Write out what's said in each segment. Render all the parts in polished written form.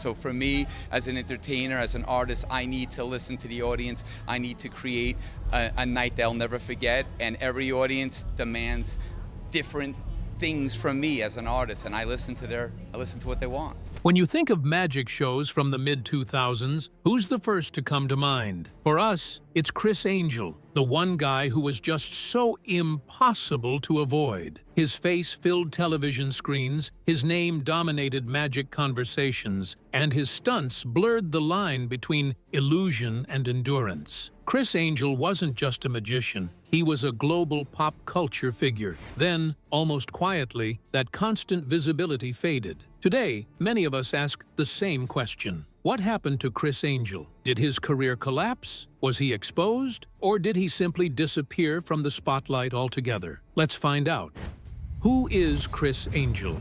So for me, as an entertainer, as an artist, I need to listen to the audience. I need to create a night they'll never forget, and every audience demands different things from me as an artist, and I listen to what they want. When you think of magic shows from the mid-2000s, who's the first to come to mind? For us, it's Criss Angel, the one guy who was just so impossible to avoid. His face filled television screens, his name dominated magic conversations, and his stunts blurred the line between illusion and endurance. Criss Angel wasn't just a magician, he was a global pop culture figure. Then, almost quietly, that constant visibility faded. Today, many of us ask the same question. What happened to Criss Angel? Did his career collapse? Was he exposed? Or did he simply disappear from the spotlight altogether? Let's find out. Who is Criss Angel?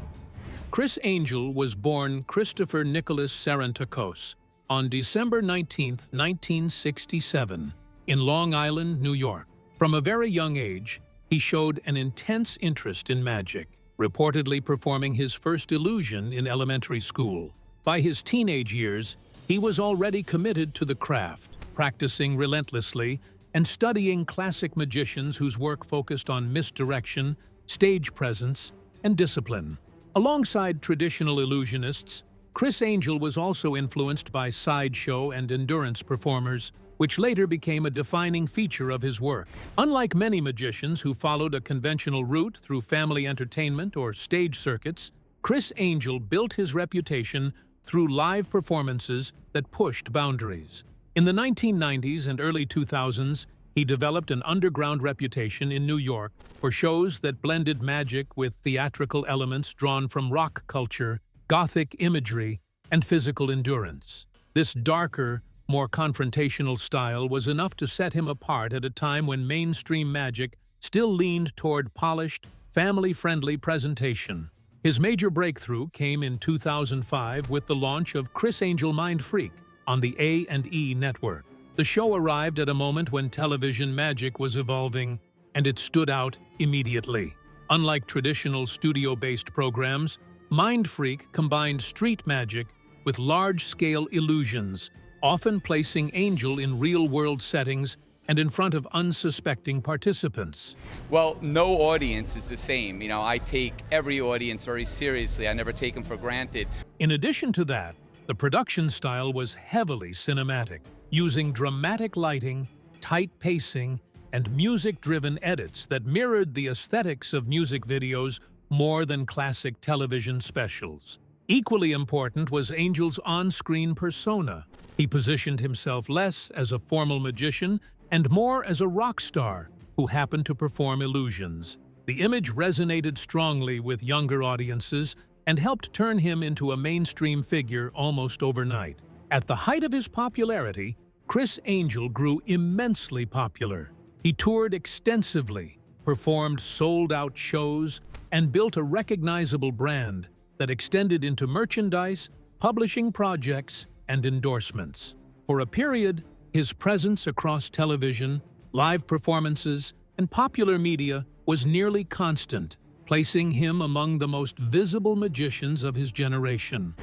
Criss Angel was born Christopher Nicholas Sarantakos on December 19, 1967, in Long Island, New York. From a very young age, he showed an intense interest in magic, reportedly performing his first illusion in elementary school. By his teenage years, he was already committed to the craft, practicing relentlessly and studying classic magicians whose work focused on misdirection, stage presence, and discipline. Alongside traditional illusionists, Criss Angel was also influenced by sideshow and endurance performers, which later became a defining feature of his work. Unlike many magicians who followed a conventional route through family entertainment or stage circuits, Criss Angel built his reputation through live performances that pushed boundaries. In the 1990s and early 2000s, he developed an underground reputation in New York for shows that blended magic with theatrical elements drawn from rock culture, gothic imagery, and physical endurance. This darker, more confrontational style was enough to set him apart at a time when mainstream magic still leaned toward polished, family-friendly presentation. His major breakthrough came in 2005 with the launch of Criss Angel Mind Freak on the A&E network. The show arrived at a moment when television magic was evolving, and it stood out immediately. Unlike traditional studio-based programs, Mind Freak combined street magic with large-scale illusions, often placing Angel in real-world settings and in front of unsuspecting participants. Well, no audience is the same. I take every audience very seriously. I never take them for granted. In addition to that, the production style was heavily cinematic, using dramatic lighting, tight pacing, and music-driven edits that mirrored the aesthetics of music videos more than classic television specials. Equally important was Angel's on-screen persona. He positioned himself less as a formal magician and more as a rock star who happened to perform illusions. The image resonated strongly with younger audiences and helped turn him into a mainstream figure almost overnight. At the height of his popularity, Criss Angel grew immensely popular. He toured extensively, performed sold-out shows, and built a recognizable brand that extended into merchandise, publishing projects, and endorsements. For a period, his presence across television, live performances, and popular media was nearly constant, placing him among the most visible magicians of his generation.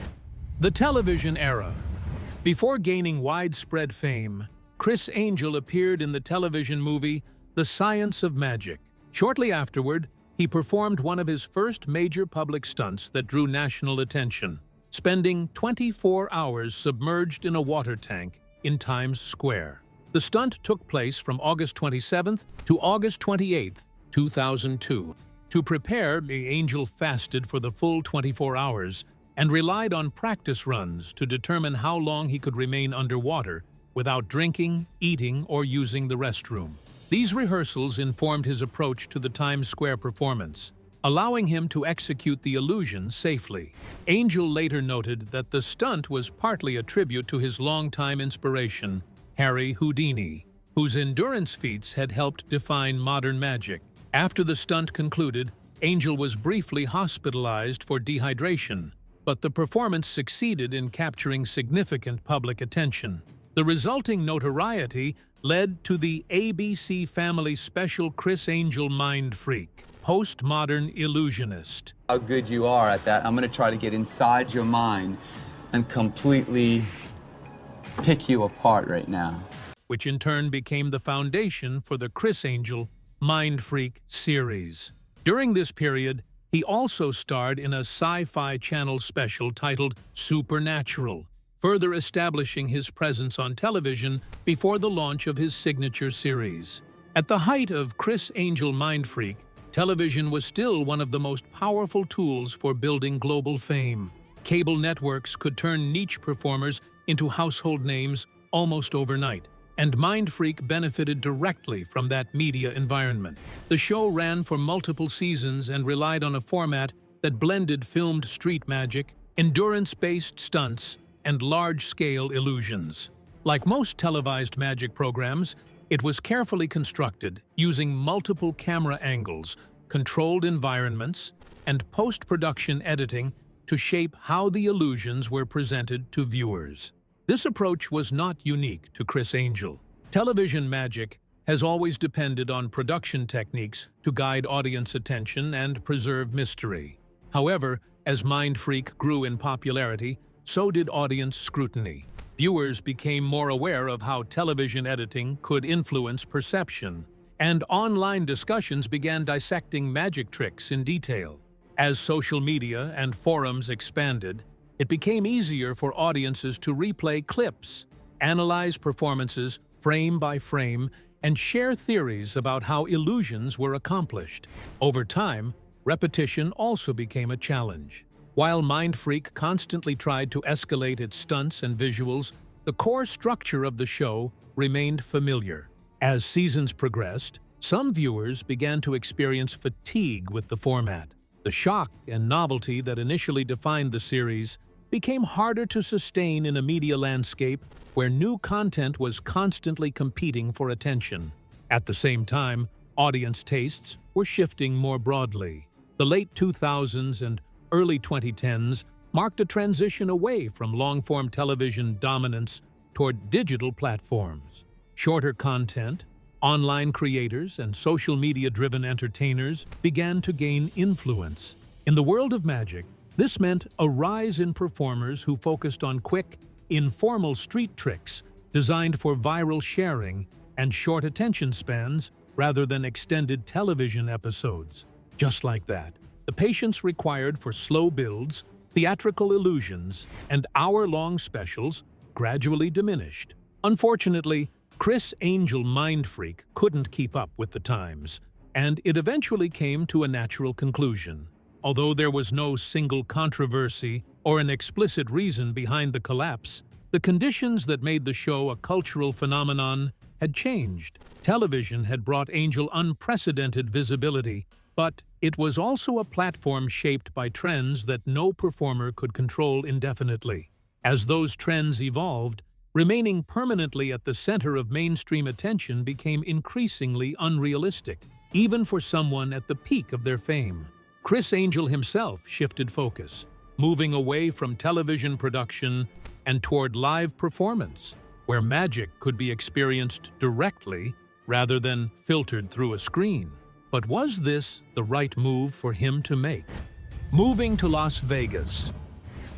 The television era. Before gaining widespread fame, Criss Angel appeared in the television movie The Science of Magic. Shortly afterward, he performed one of his first major public stunts that drew national attention, spending 24 hours submerged in a water tank in Times Square. The stunt took place from August 27th to August 28th, 2002. To prepare, the Angel fasted for the full 24 hours and relied on practice runs to determine how long he could remain underwater without drinking, eating, or using the restroom. These rehearsals informed his approach to the Times Square performance, allowing him to execute the illusion safely. Angel later noted that the stunt was partly a tribute to his longtime inspiration, Harry Houdini, whose endurance feats had helped define modern magic. After the stunt concluded, Angel was briefly hospitalized for dehydration, but the performance succeeded in capturing significant public attention. The resulting notoriety led to the ABC Family special Criss Angel Mind Freak, Postmodern Illusionist. How good you are at that. I'm going to try to get inside your mind. and completely pick you apart right now. Which in turn became the foundation for the Criss Angel Mind Freak series. During this period, he also starred in a Sci-Fi Channel special titled Supernatural, further establishing his presence on television before the launch of his signature series. At the height of Criss Angel Mind Freak, television was still one of the most powerful tools for building global fame. Cable networks could turn niche performers into household names almost overnight, and Mind Freak benefited directly from that media environment. The show ran for multiple seasons and relied on a format that blended filmed street magic, endurance-based stunts, and large-scale illusions. Like most televised magic programs, it was carefully constructed, using multiple camera angles, controlled environments, and post-production editing to shape how the illusions were presented to viewers. This approach was not unique to Criss Angel. Television magic has always depended on production techniques to guide audience attention and preserve mystery. However, as Mind Freak grew in popularity, so did audience scrutiny. Viewers became more aware of how television editing could influence perception, and online discussions began dissecting magic tricks in detail. As social media and forums expanded, it became easier for audiences to replay clips, analyze performances frame by frame, and share theories about how illusions were accomplished. Over time, repetition also became a challenge. While Mind Freak constantly tried to escalate its stunts and visuals, the core structure of the show remained familiar. As seasons progressed, some viewers began to experience fatigue with the format. The shock and novelty that initially defined the series became harder to sustain in a media landscape where new content was constantly competing for attention. At the same time, audience tastes were shifting more broadly. The late 2000s and early 2010s marked a transition away from long-form television dominance toward digital platforms. Shorter content, online creators, and social media-driven entertainers began to gain influence. In the world of magic, this meant a rise in performers who focused on quick, informal street tricks designed for viral sharing and short attention spans rather than extended television episodes. Just like that, the patience required for slow builds, theatrical illusions, and hour-long specials gradually diminished. Unfortunately, Criss Angel Mind Freak couldn't keep up with the times, and it eventually came to a natural conclusion. Although there was no single controversy or an explicit reason behind the collapse, the conditions that made the show a cultural phenomenon had changed. Television had brought Angel unprecedented visibility, but it was also a platform shaped by trends that no performer could control indefinitely. As those trends evolved, remaining permanently at the center of mainstream attention became increasingly unrealistic, even for someone at the peak of their fame. Criss Angel himself shifted focus, moving away from television production and toward live performance, where magic could be experienced directly rather than filtered through a screen. But was this the right move for him to make? Moving to Las Vegas.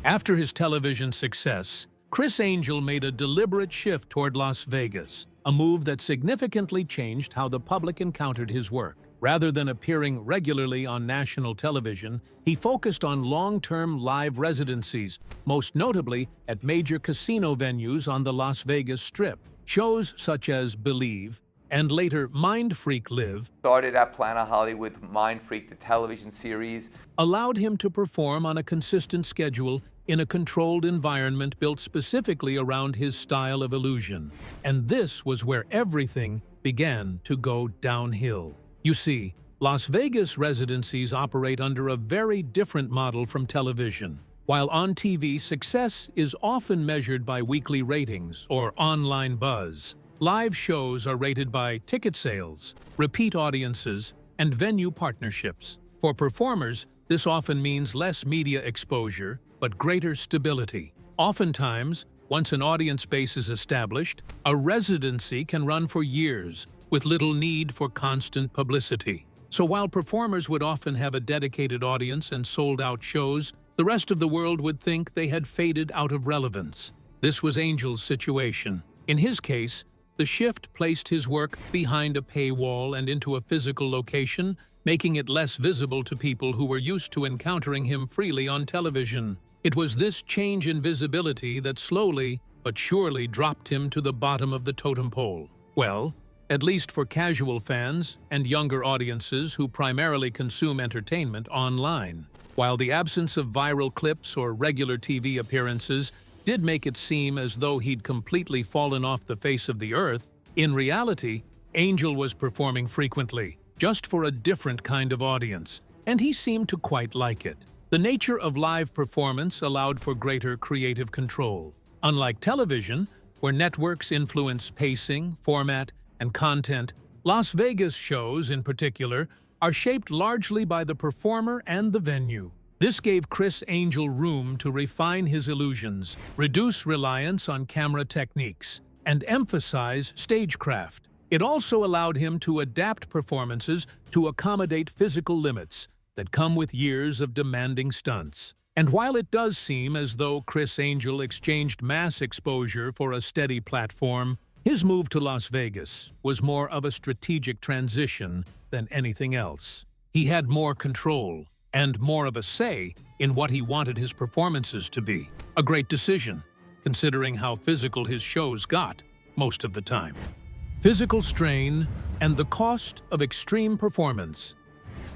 After his television success, Criss Angel made a deliberate shift toward Las Vegas, a move that significantly changed how the public encountered his work. Rather than appearing regularly on national television, he focused on long-term live residencies, most notably at major casino venues on the Las Vegas Strip. Shows such as Believe and later Mind Freak Live Started at Planet Hollywood, Mind Freak, the television series. allowed him to perform on a consistent schedule in a controlled environment built specifically around his style of illusion. And this was where everything began to go downhill. You see, Las Vegas residencies operate under a very different model from television. While on TV, success is often measured by weekly ratings or online buzz, live shows are rated by ticket sales, repeat audiences, and venue partnerships. For performers, this often means less media exposure, but greater stability. Oftentimes, once an audience base is established, a residency can run for years, with little need for constant publicity. So while performers would often have a dedicated audience and sold-out shows, the rest of the world would think they had faded out of relevance. This was Angel's situation. In his case, the shift placed his work behind a paywall and into a physical location, making it less visible to people who were used to encountering him freely on television. It was this change in visibility that slowly but surely dropped him to the bottom of the totem pole. Well, at least for casual fans and younger audiences who primarily consume entertainment online. While the absence of viral clips or regular TV appearances did make it seem as though he'd completely fallen off the face of the earth, in reality, Angel was performing frequently, just for a different kind of audience, and he seemed to quite like it. The nature of live performance allowed for greater creative control. Unlike television, where networks influence pacing, format, and content, Las Vegas shows, in particular, are shaped largely by the performer and the venue. This gave Criss Angel room to refine his illusions, reduce reliance on camera techniques, and emphasize stagecraft. It also allowed him to adapt performances to accommodate physical limits that come with years of demanding stunts. And while it does seem as though Criss Angel exchanged mass exposure for a steady platform, his move to Las Vegas was more of a strategic transition than anything else. He had more control and more of a say in what he wanted his performances to be. A great decision, considering how physical his shows got most of the time. Physical strain and the cost of extreme performance.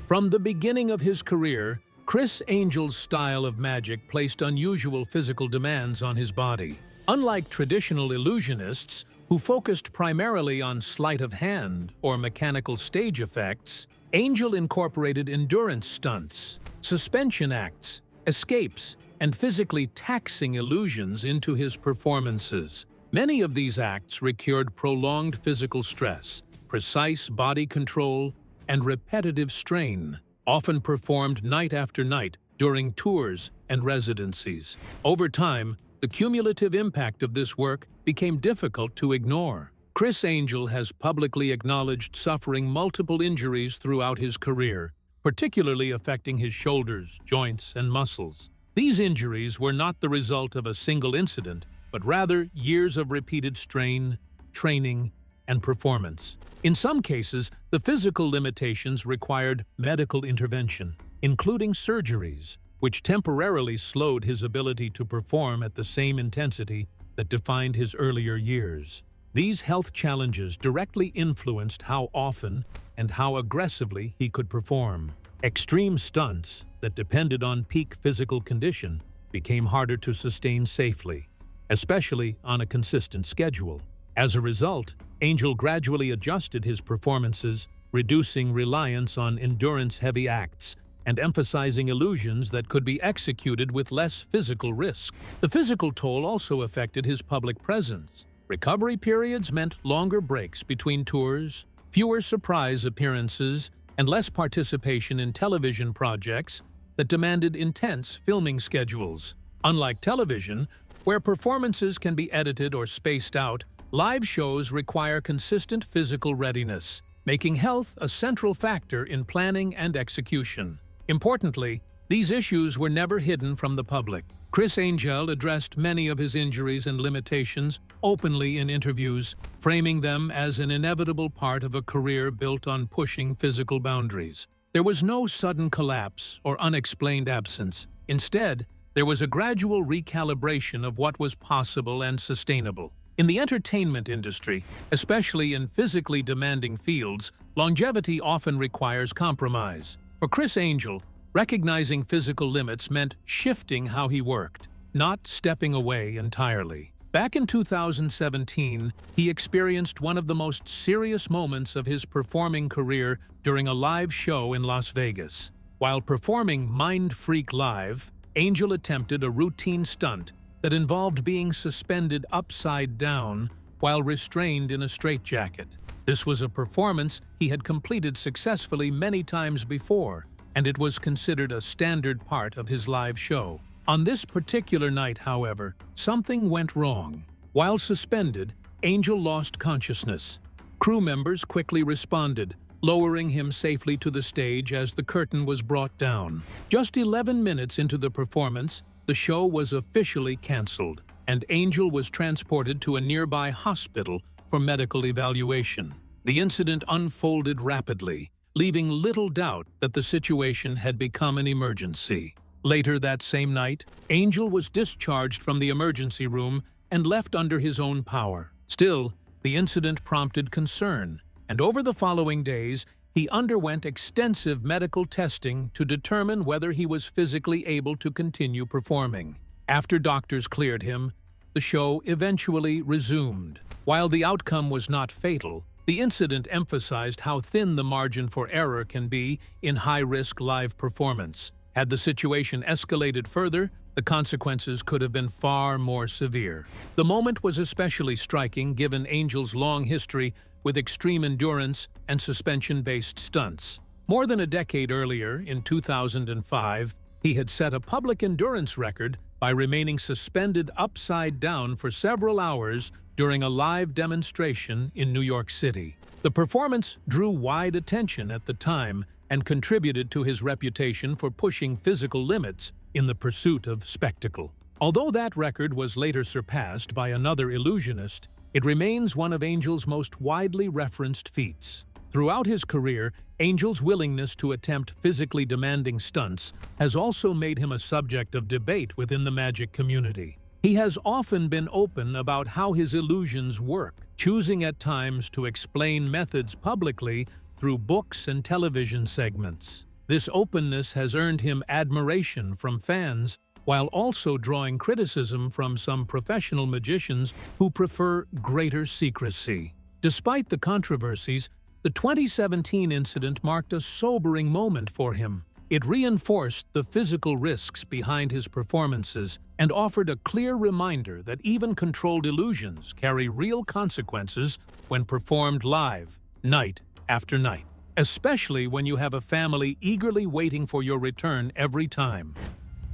From the beginning of his career, Criss Angel's style of magic placed unusual physical demands on his body. Unlike traditional illusionists, who focused primarily on sleight of hand or mechanical stage effects, Angel incorporated endurance stunts, suspension acts, escapes, and physically taxing illusions into his performances. Many of these acts required prolonged physical stress, precise body control, and repetitive strain, often performed night after night during tours and residencies. Over time, the cumulative impact of this work became difficult to ignore. Criss Angel has publicly acknowledged suffering multiple injuries throughout his career, particularly affecting his shoulders, joints, and muscles. These injuries were not the result of a single incident, but rather years of repeated strain, training, and performance. In some cases, the physical limitations required medical intervention, including surgeries, which temporarily slowed his ability to perform at the same intensity that defined his earlier years. These health challenges directly influenced how often and how aggressively he could perform. Extreme stunts that depended on peak physical condition became harder to sustain safely, especially on a consistent schedule. As a result, Angel gradually adjusted his performances, reducing reliance on endurance-heavy acts and emphasizing illusions that could be executed with less physical risk. The physical toll also affected his public presence. Recovery periods meant longer breaks between tours, fewer surprise appearances, and less participation in television projects that demanded intense filming schedules. Unlike television, where performances can be edited or spaced out, live shows require consistent physical readiness, making health a central factor in planning and execution. Importantly, these issues were never hidden from the public. Criss Angel addressed many of his injuries and limitations openly in interviews, framing them as an inevitable part of a career built on pushing physical boundaries. There was no sudden collapse or unexplained absence. Instead, there was a gradual recalibration of what was possible and sustainable. In the entertainment industry, especially in physically demanding fields, longevity often requires compromise. For Criss Angel, recognizing physical limits meant shifting how he worked, not stepping away entirely. Back in 2017, he experienced one of the most serious moments of his performing career during a live show in Las Vegas. While performing Mind Freak Live, Angel attempted a routine stunt that involved being suspended upside down while restrained in a straitjacket. This was a performance he had completed successfully many times before, and it was considered a standard part of his live show. On this particular night, however, something went wrong. While suspended, Angel lost consciousness. Crew members quickly responded, lowering him safely to the stage as the curtain was brought down. Just 11 minutes into the performance, the show was officially canceled, and Angel was transported to a nearby hospital for medical evaluation. The incident unfolded rapidly, leaving little doubt that the situation had become an emergency. Later that same night, Angel was discharged from the emergency room and left under his own power. Still, the incident prompted concern, and over the following days, he underwent extensive medical testing to determine whether he was physically able to continue performing. After doctors cleared him, the show eventually resumed. While the outcome was not fatal, the incident emphasized how thin the margin for error can be in high-risk live performance. Had the situation escalated further, the consequences could have been far more severe. The moment was especially striking given Angel's long history with extreme endurance and suspension-based stunts. More than a decade earlier, in 2005, he had set a public endurance record by remaining suspended upside down for several hours during a live demonstration in New York City. The performance drew wide attention at the time and contributed to his reputation for pushing physical limits in the pursuit of spectacle. Although that record was later surpassed by another illusionist, it remains one of Angel's most widely referenced feats. Throughout his career, Angel's willingness to attempt physically demanding stunts has also made him a subject of debate within the magic community. He has often been open about how his illusions work, choosing at times to explain methods publicly through books and television segments. This openness has earned him admiration from fans, while also drawing criticism from some professional magicians who prefer greater secrecy. Despite the controversies, the 2017 incident marked a sobering moment for him. It reinforced the physical risks behind his performances and offered a clear reminder that even controlled illusions carry real consequences when performed live, night after night, especially when you have a family eagerly waiting for your return every time.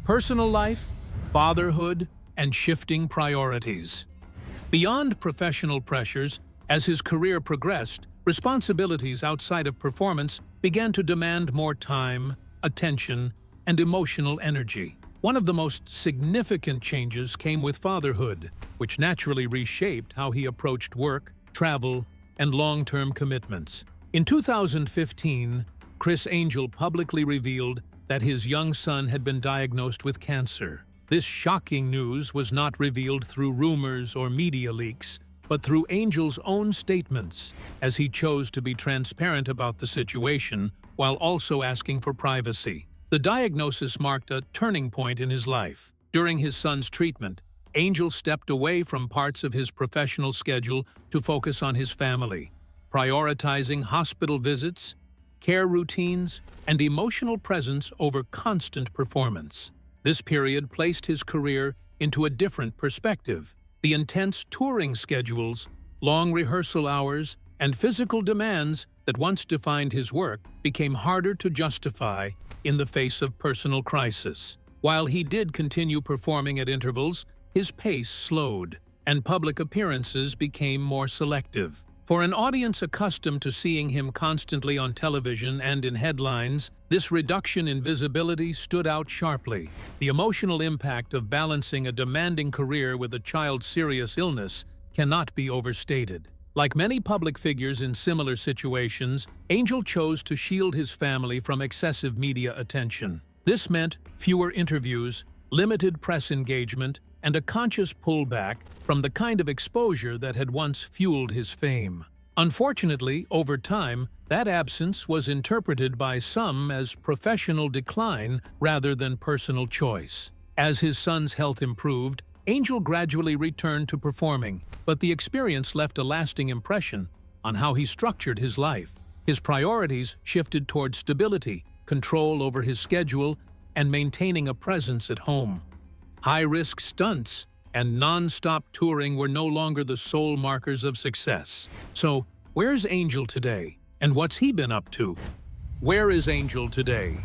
Personal life, fatherhood, and shifting priorities. Beyond professional pressures, as his career progressed, responsibilities outside of performance began to demand more time, attention, and emotional energy. One of the most significant changes came with fatherhood, which naturally reshaped how he approached work, travel, and long-term commitments. In 2015, Criss Angel publicly revealed that his young son had been diagnosed with cancer. This shocking news was not revealed through rumors or media leaks, but through Angel's own statements, as he chose to be transparent about the situation while also asking for privacy. The diagnosis marked a turning point in his life. During his son's treatment, Angel stepped away from parts of his professional schedule to focus on his family, prioritizing hospital visits, care routines, and emotional presence over constant performance. This period placed his career into a different perspective. The intense touring schedules, long rehearsal hours, and physical demands that once defined his work became harder to justify in the face of personal crisis. While he did continue performing at intervals, his pace slowed, and public appearances became more selective. For an audience accustomed to seeing him constantly on television and in headlines, this reduction in visibility stood out sharply. The emotional impact of balancing a demanding career with a child's serious illness cannot be overstated. Like many public figures in similar situations, Angel chose to shield his family from excessive media attention. This meant fewer interviews, limited press engagement, and a conscious pullback from the kind of exposure that had once fueled his fame. Unfortunately, over time, that absence was interpreted by some as professional decline rather than personal choice. As his son's health improved, Angel gradually returned to performing, but the experience left a lasting impression on how he structured his life. His priorities shifted toward stability, control over his schedule, and maintaining a presence at home. High-risk stunts and non-stop touring were no longer the sole markers of success. So, where's Angel today? And what's he been up to? Where is Angel today?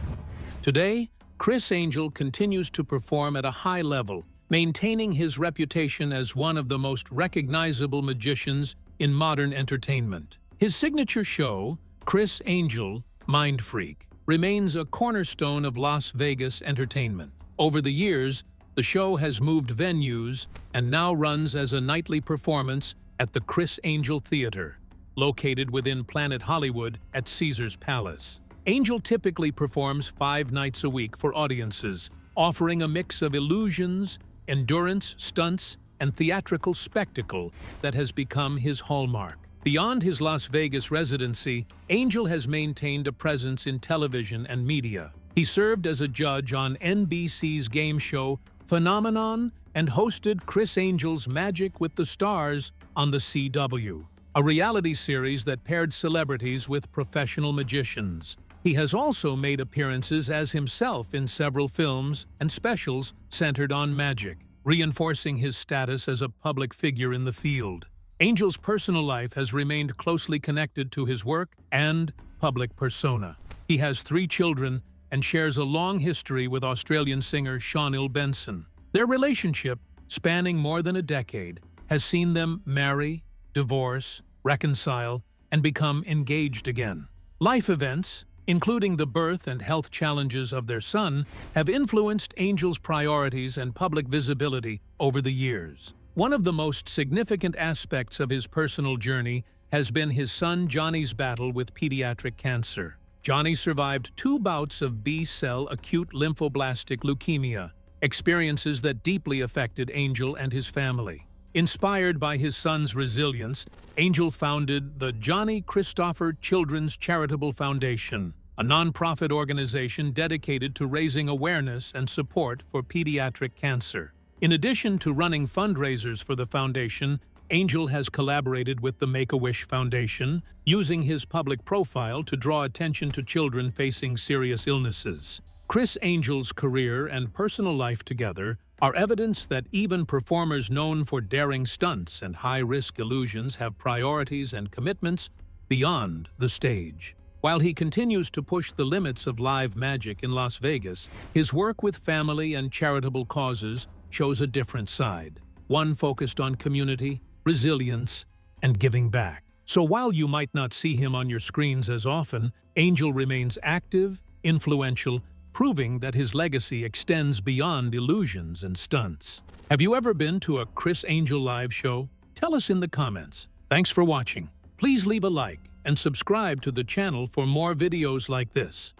Today, Criss Angel continues to perform at a high level, maintaining his reputation as one of the most recognizable magicians in modern entertainment. His signature show, Criss Angel, Mind Freak, remains a cornerstone of Las Vegas entertainment. Over the years, the show has moved venues and now runs as a nightly performance at the Criss Angel Theater, located within Planet Hollywood at Caesars Palace. Angel typically performs 5 nights a week for audiences, offering a mix of illusions, endurance, stunts, and theatrical spectacle that has become his hallmark. Beyond his Las Vegas residency, Angel has maintained a presence in television and media. He served as a judge on NBC's game show Phenomenon and hosted Criss Angel's Magic with the Stars on the CW, a reality series that paired celebrities with professional magicians. He has also made appearances as himself in several films and specials centered on magic, reinforcing his status as a public figure in the field. Angel's personal life has remained closely connected to his work and public persona. He has 3 children and shares a long history with Australian singer Shawnil Benson. Their relationship, spanning more than a decade, has seen them marry, divorce, reconcile, and become engaged again. Life events, including the birth and health challenges of their son, have influenced Angel's priorities and public visibility over the years. One of the most significant aspects of his personal journey has been his son Johnny's battle with pediatric cancer. Johnny survived 2 bouts of B-cell acute lymphoblastic leukemia, experiences that deeply affected Angel and his family. Inspired by his son's resilience, Angel founded the Johnny Christopher Children's Charitable Foundation, a nonprofit organization dedicated to raising awareness and support for pediatric cancer. In addition to running fundraisers for the foundation, Angel has collaborated with the Make-A-Wish Foundation, using his public profile to draw attention to children facing serious illnesses. Criss Angel's career and personal life together are evidence that even performers known for daring stunts and high-risk illusions have priorities and commitments beyond the stage. While he continues to push the limits of live magic in Las Vegas, his work with family and charitable causes shows a different side, one focused on community, resilience, and giving back. So while you might not see him on your screens as often, Angel remains active, influential, proving that his legacy extends beyond illusions and stunts. Have you ever been to a Criss Angel live show? Tell us in the comments. Thanks for watching. Please leave a like and subscribe to the channel for more videos like this.